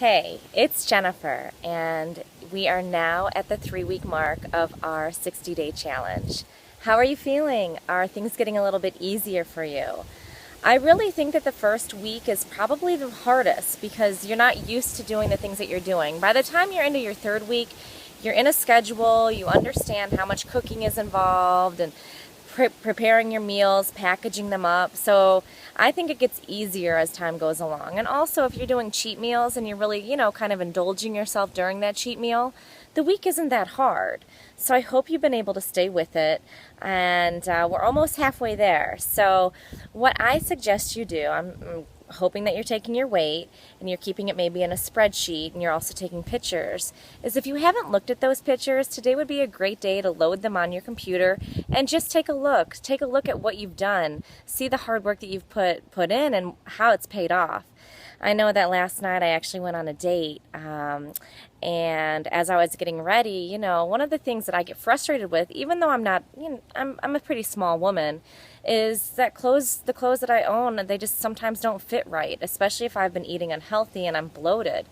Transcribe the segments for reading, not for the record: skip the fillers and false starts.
Hey, it's Jennifer, and we are now at the 3-week mark of our 60-day challenge. How are you feeling? Are things getting a little bit easier for you? I really think that the first week is probably the hardest because you're not used to doing the things that you're doing. By the time you're into your 3rd week, you're in a schedule, you understand how much cooking is involved and preparing your meals, packaging them up. So I think it gets easier as time goes along. And also if you're doing cheat meals and you're really, kind of indulging yourself during that cheat meal, the week isn't that hard. So I hope you've been able to stay with it. And we're almost halfway there. So what I suggest you do, I'm hoping that you're taking your weight and you're keeping it maybe in a spreadsheet and you're also taking pictures, is if you haven't looked at those pictures, today would be a great day to load them on your computer and just take a look. Take a look at what you've done. See the hard work that you've put in and how it's paid off. I know that last night I actually went on a date, and as I was getting ready, one of the things that I get frustrated with, even though I'm not, I'm a pretty small woman, is that the clothes that I own, they just sometimes don't fit right, especially if I've been eating unhealthy and I'm bloated.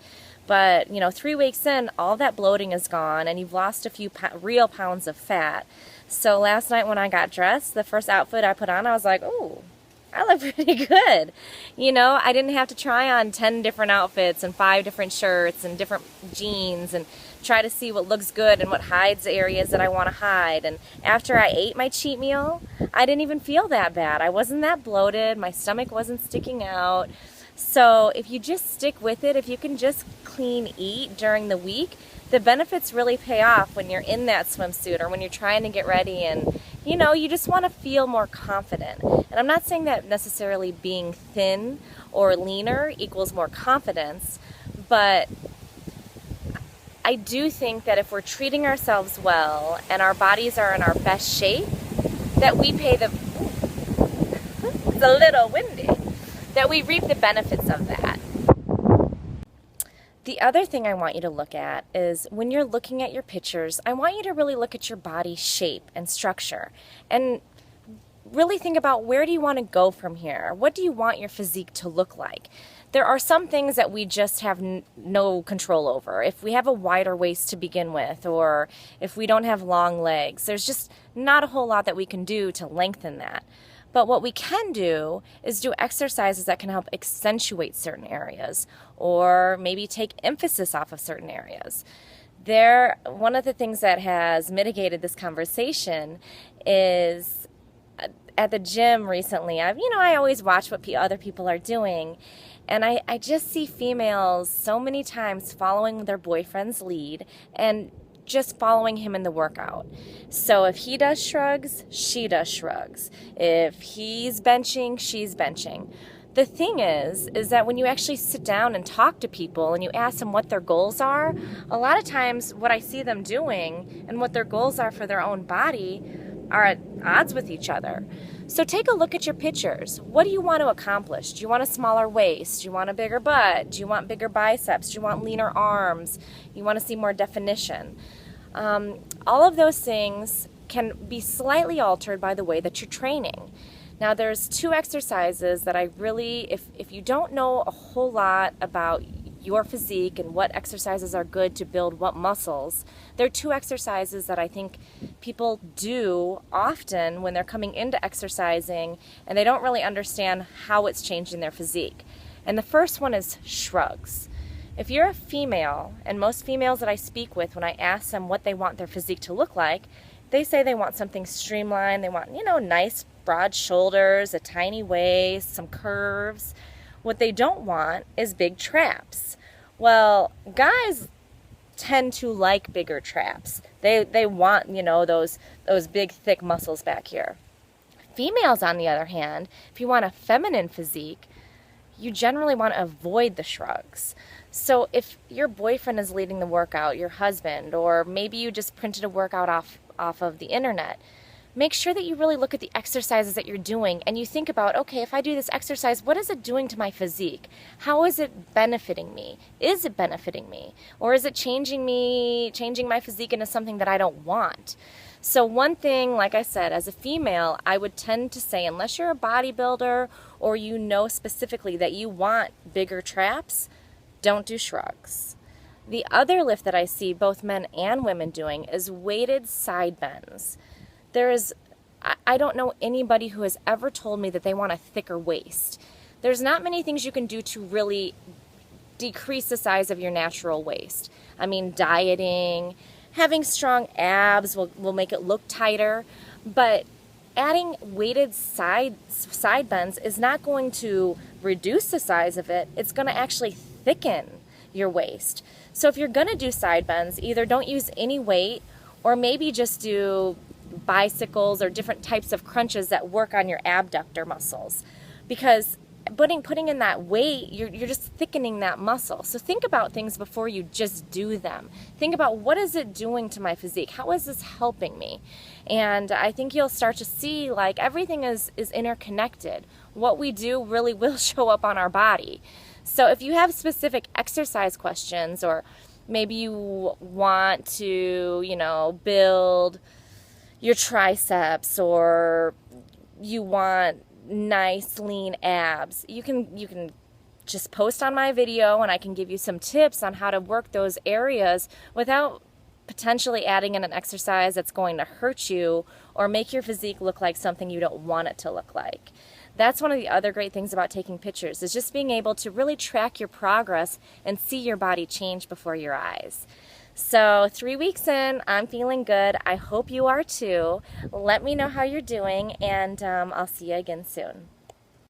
But, 3 weeks in, all that bloating is gone and you've lost a few real pounds of fat. So last night when I got dressed, the first outfit I put on, I was like, ooh, I look pretty good. I didn't have to try on 10 different outfits and 5 different shirts and different jeans and try to see what looks good and what hides areas that I want to hide. And after I ate my cheat meal, I didn't even feel that bad. I wasn't that bloated. My stomach wasn't sticking out. So if you just stick with it, if you can just clean eat during the week, the benefits really pay off when you're in that swimsuit or when you're trying to get ready and you just want to feel more confident. And I'm not saying that necessarily being thin or leaner equals more confidence, but I do think that if we're treating ourselves well and our bodies are in our best shape, that we pay it's a little windy, that we reap the benefits of that. The other thing I want you to look at is when you're looking at your pictures, I want you to really look at your body shape and structure and really think about where do you want to go from here? What do you want your physique to look like? There are some things that we just have no control over. If we have a wider waist to begin with, or if we don't have long legs, there's just not a whole lot that we can do to lengthen that. But what we can do is do exercises that can help accentuate certain areas or maybe take emphasis off of certain areas. One of the things that has mitigated this conversation is at the gym recently. I always watch what other people are doing, and I just see females so many times following their boyfriend's lead and just following him in the workout. So if he does shrugs, she does shrugs. If he's benching, she's benching. The thing is that when you actually sit down and talk to people and you ask them what their goals are, a lot of times what I see them doing and what their goals are for their own body are at odds with each other. So take a look at your pictures. What do you want to accomplish? Do you want a smaller waist? Do you want a bigger butt? Do you want bigger biceps? Do you want leaner arms? You want to see more definition? All of those things can be slightly altered by the way that you're training. Now there's 2 exercises that I really, if you don't know a whole lot about your physique and what exercises are good to build what muscles, there are 2 exercises that I think people do often when they're coming into exercising and they don't really understand how it's changing their physique. And the first one is shrugs. If you're a female, and most females that I speak with, when I ask them what they want their physique to look like, they say they want something streamlined, they want, nice broad shoulders, a tiny waist, some curves. What they don't want is big traps. Well, guys tend to like bigger traps. They want, those big thick muscles back here. Females, on the other hand, if you want a feminine physique, you generally want to avoid the shrugs. So if your boyfriend is leading the workout, your husband, or maybe you just printed a workout off of the internet, make sure that you really look at the exercises that you're doing and you think about, okay, if I do this exercise, what is it doing to my physique? How is it benefiting me? Is it benefiting me? Or is it changing my physique into something that I don't want? So one thing, like I said, as a female, I would tend to say, unless you're a bodybuilder or specifically that you want bigger traps, don't do shrugs. The other lift that I see both men and women doing is weighted side bends. I don't know anybody who has ever told me that they want a thicker waist. There's not many things you can do to really decrease the size of your natural waist. I mean, dieting, having strong abs will make it look tighter, but adding weighted side bends is not going to reduce the size of it. It's going to actually thicken your waist. So if you're going to do side bends, either don't use any weight or maybe just do bicycles or different types of crunches that work on your abductor muscles. Because putting in that weight, you're just thickening that muscle. So think about things before you just do them. Think about, what is it doing to my physique? How is this helping me? And I think you'll start to see, like, everything is interconnected. What we do really will show up on our body. So if you have specific exercise questions, or maybe you want to, build your triceps, or you want nice lean abs, you can just post on my video and I can give you some tips on how to work those areas without potentially adding in an exercise that's going to hurt you or make your physique look like something you don't want it to look like. That's one of the other great things about taking pictures, is just being able to really track your progress and see your body change before your eyes. So 3 weeks in, I'm feeling good. I hope you are too. Let me know how you're doing, and I'll see you again soon.